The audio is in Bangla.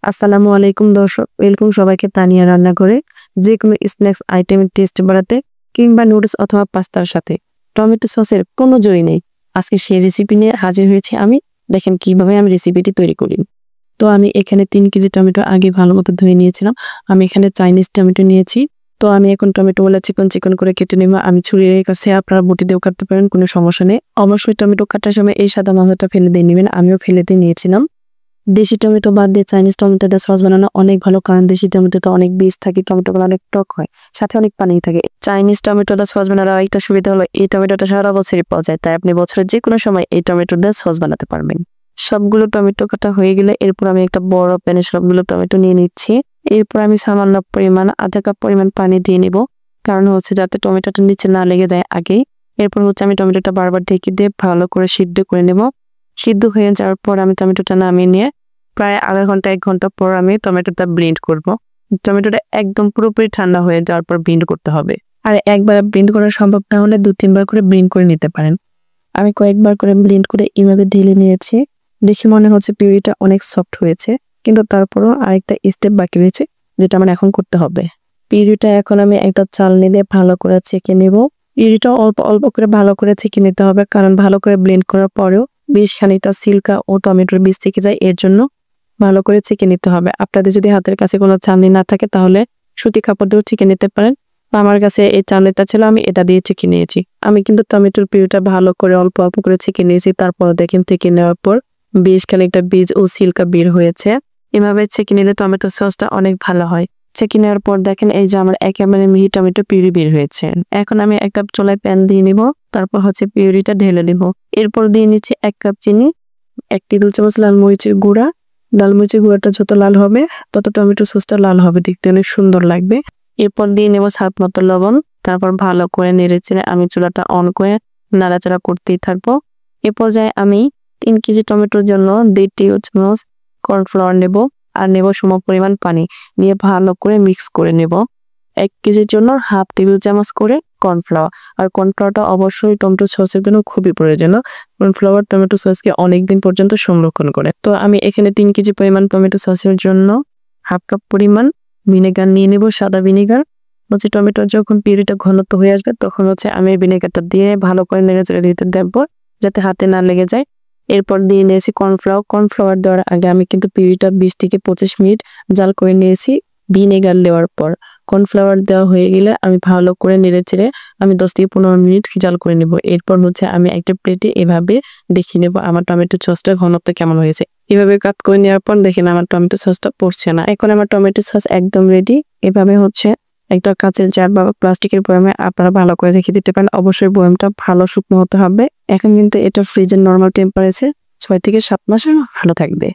আসসালামু আলাইকুম দর্শক, ওয়েলকাম সবাইকে তানিয়া রান্নাঘরে। যে কোনো স্ন্যাক্স আইটেমের টেস্ট বাড়াতে কিংবা নুডলস অথবা পাস্তার সাথে টমেটো সসের কোনো জড়ি নেই। আজকে সেই রেসিপি নিয়ে হাজির হয়েছি আমি। দেখেন কিভাবে আমি রেসিপিটি তৈরি করি। তো আমি এখানে 3 কেজি টমেটো আগে ভালো মতো ধুয়ে নিয়েছিলাম। আমি এখানে চাইনিজ টমেটো নিয়েছি। তো আমি এখন টমেটোগুলো চিকন করে কেটে নেব। আমি ছুরির কাছে, আপনারা বটি দিয়েও কাটতে পারেন, কোনো সমস্যা নেই। অবশ্যই টমেটো কাটার সময় এই সাদা মাথাটা ফেলে দিয়ে নেবেন। আমিও ফেলে দিয়ে নিয়েছিলাম। দেশি টমেটো বাদ দিয়ে চাইনিজ টমেটো দিয়ে সস বানানো অনেক ভালো, কারণ দেশি টমেটোতে অনেক বীজ থাকে, টমেটোগুলো অনেক টক হয়, সাথে অনেক পানি থাকে। চাইনিজ টমেটো দিয়ে সস বানানোর একটা সুবিধা হলো এই টমেটোটা সারা বছরই পাওয়া যায়, তাই আপনি বছরের যে কোনো সময় এই টমেটো দিয়ে সস বানাতে পারবেন। সবগুলো টমেটো কাটা হয়ে গেলে এরপর আমি একটা বড় প্যানে সবগুলো টমেটো নিয়ে নিচ্ছি। এরপর আমি সামান্য পরিমাণ আধা কাপ পরিমাণ পানি দিয়ে নিব, কারণ হচ্ছে যাতে টমেটোটা নিচে না লেগে যায় আগেই। এরপর হচ্ছে আমি টমেটোটা বারবার ঢেকে দিয়ে ভালো করে সিদ্ধ করে নেব। সিদ্ধ হয়ে যাওয়ার পর আমি টমেটোটা নামিয়ে নিয়ে প্রায় আধা ঘন্টা 1 ঘন্টা পর আমি টমেটোটা ব্লেন্ড করব। টমেটোটা একদম পুরোপুরি ঠান্ডা হয়ে যাওয়ার পর ব্লেন্ড করতে হবে। আর একবার ব্লেন্ড করা সম্ভব না হলে 2-3 বার করে ব্লেন্ড করে নিতে পারেন। আমি কয়েকবার করে ব্লেন্ড করে এইভাবে ঢেলে নিয়েছি। দেখে মনে হচ্ছে পিউরিটা অনেক সফট হয়েছে, কিন্তু তারপরও আরেকটা স্টেপ বাকি রয়েছে, যেটা আমার এখন করতে হবে। পিউরিটা এখন আমি একটা চালনি দিয়ে ভালো করে ছেঁকে নেব। পিউরিটা অল্প অল্প করে ভালো করে ছেঁকে নিতে হবে, কারণ ভালো করে ব্লেন্ড করার পরেও বেশ খানিকটা সিল্কা ও টমেটোর বীজ থেকে যায়, এর জন্য ভালো করে ছেঁকে নিতে হবে। আপনাদের যদি হাতের কাছে কোনো চালনি না থাকে তাহলে সুতি কাপড় দিয়েও ছেঁকে নিতে পারেন। আমার কাছে এই চালনিটা ছিল, আমি এটা দিয়ে ছেঁকে নিয়েছি। আমি কিন্তু টমেটোর পিউরিটা ভালো করে অল্প অল্প করে ছেঁকে নিয়েছি। তারপর দেখেন ছেঁকে নেওয়ার পর বেশ খানিকটা বীজ ও সিল্কা বের হয়েছে। এভাবে ছেঁকে নিলে টমেটো সসটা অনেক ভালো হয়। ছেঁকে নেওয়ার পর দেখেন এই যে আমার একেবারে মিহি টমেটো পিউরি বের হয়েছে। এখন আমি 1 কাপ চুলায় প্যান দিয়ে নিব। তারপর হচ্ছে পিউরিটা ঢেলে নিব। এরপর দিয়ে নিচ্ছি 1 কাপ চিনি, 1 টেবিল চামচ লাল মরিচের গুঁড়া। লাল মরিচের গুঁড়াটা যত লাল হবে তত টমেটো সসটা লাল হবে, দেখতে অনেক সুন্দর লাগবে। এরপর দিয়ে নেব স্বাদ মতো লবণ। তারপর ভালো করে নেড়েচেড়ে আমি চুলাটা অন করে নাড়াচাড়া করতেই থাকবো। এ পর্যায়ে আমি 3 কেজি টমেটোর জন্য 1.5 টেবিল চামচ কর্নফ্লাওয়ার নেব, আর নেব সম পরিমাণ পানি নিয়ে ভালো করে মিক্স করে নেব। 1 কেজির জন্য 1/2 টেবিল চামচ করে কর্নফ্লাওয়ার। আর কর্নফ্লাওয়ারটা অবশ্যই টমেটো সসের জন্য খুবই প্রয়োজনীয়। কর্নফ্লাওয়ার টমেটো সসকে অনেকদিন পর্যন্ত সংরক্ষণ করে। তো আমি এখানে 3 কেজি পরিমাণ টমেটো সসের জন্য 1/2 কাপ পরিমাণ ভিনেগার নিয়ে নেব, সাদা ভিনেগার। হচ্ছে টমেটোর যখন পিউরিটা ঘনত্ব হয়ে আসবে তখন হচ্ছে আমি ভিনেগারটা দিয়ে ভালো করে নেড়েচেড়ে দিতে দেবো, যাতে হাতে না লেগে যায়। এরপর দিয়ে নিয়েছি কর্নফ্লাওয়ার। কর্নফ্লাওয়ার দেওয়ার আগে আমি কিন্তু পিউরিটা 20 থেকে 25 মিনিট জাল করে নিয়েছি ভিনেগার দেওয়ার পর। কর্নফ্লাওয়ার দেওয়া হয়ে গেলে আমি ভালো করে নেড়েচেড়ে আমি 10 থেকে 15 মিনিট জাল করে নেব। এরপর হচ্ছে আমি একটা প্লেটে এভাবে দেখিয়ে নেব আমার টমেটো সসটা ঘনত্ব কেমন হয়েছে। এভাবে কাট করে নেওয়ার পর দেখেন আমার টমেটো সসটা পড়ছে না। এখন আমার টমেটো সস একদম রেডি। এভাবে হচ্ছে একটা কাঁচের জার বা প্লাস্টিকের বয়ামে আপনারা ভালো করে রেখে দিতে পারেন। অবশ্যই বয়ামটা ভালো শুকনো হতে হবে। এখন কিন্তু এটা ফ্রিজের নরমাল টেম্পারেচারে 6 থেকে 7 মাস ভালো থাকবে।